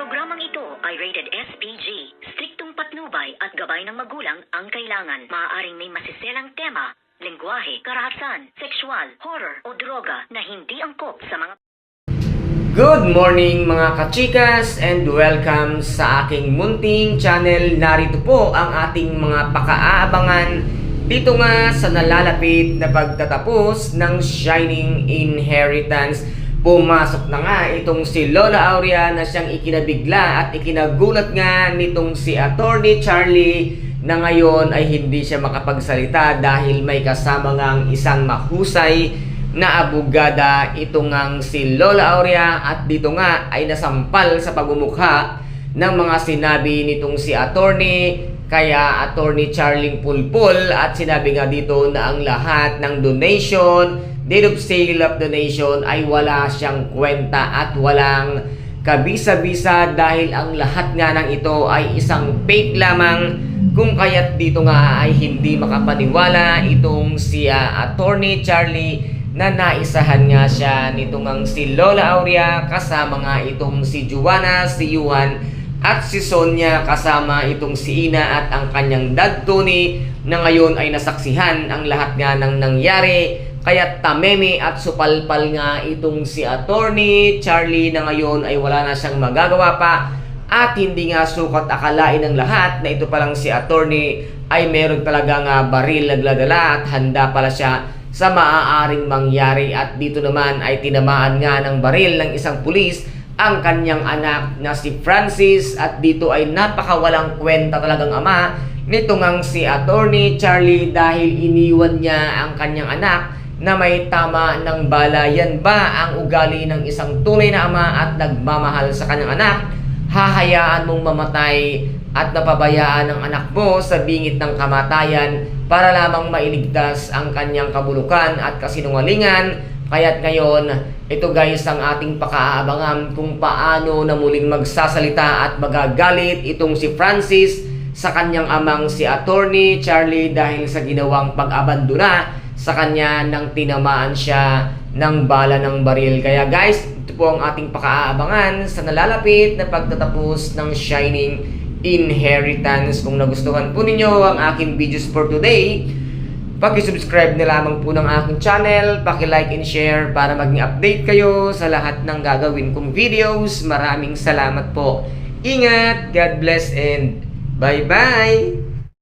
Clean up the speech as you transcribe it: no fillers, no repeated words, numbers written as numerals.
Programang ito ay rated SPG. Striktong patnubay at gabay ng magulang ang kailangan. Maaaring may masiselang tema, lengguwahe, karahasan, sexual, horror o droga na hindi angkop sa mga... Good morning mga kachikas and welcome sa aking munting channel. Narito po ang ating mga pakaabangan dito nga sa nalalapit na pagtatapos ng Shining Inheritance. Pumasok na nga itong si Lola Aurea na siyang ikinabigla at ikinagulat nga nitong si Attorney Charlie na ngayon ay hindi siya makapagsalita dahil may kasama ngang isang mahusay na abogada ito ngang si Lola Aurea, at dito nga ay nasampal sa pagmumukha ng mga sinabi nitong si Attorney kaya Attorney Charlie Pulpul, at sinabi nga dito na ang lahat ng donation, deed of sale of donation ay wala siyang kwenta at walang kabisa-bisa dahil ang lahat nga ng ito ay isang fake lamang, kung kaya't dito nga ay hindi makapaniwala itong si Attorney Charlie na naisahan nga siya nitong si Lola Aurea kasama nga itong si Juana, si Yuan at si Sonia, kasama itong si Ina at ang kanyang dad Tony na ngayon ay nasaksihan ang lahat nga ng nangyari. Kaya tameme at supalpal nga itong si Attorney Charlie na ngayon ay wala na siyang magagawa pa, at hindi nga sukat akalain ng lahat na ito palang si Attorney ay meron talagang baril nagladala at handa pala siya sa maaaring mangyari. At dito naman ay tinamaan nga ng baril ng isang pulis ang kanyang anak na si Francis, at dito ay napakawalang kwenta talagang ama nito ngang si Attorney Charlie dahil iniwan niya ang kanyang anak na may tama ng bala. Yan ba ang ugali ng isang tunay na ama at nagmamahal sa kanyang anak? Hahayaan mong mamatay at napabayaan ng anak mo sa bingit ng kamatayan para lamang mailigtas ang kanyang kabulukan at kasinungalingan. Kaya't ngayon, ito guys ang ating pakaabangan kung paano na muling magsasalita at magagalit itong si Francis sa kanyang amang si Attorney Charlie dahil sa ginawang pag-abandona sa kanya nang tinamaan siya ng bala ng baril. Kaya guys, ito po ang ating pakaabangan sa nalalapit na pagtatapos ng Shining Inheritance. Kung nagustuhan po ninyo ang aking videos for today, paki-subscribe na lamang po ng aking channel, paki-like and share para maging update kayo sa lahat ng gagawin kong videos. Maraming salamat po. Ingat, God bless and bye-bye!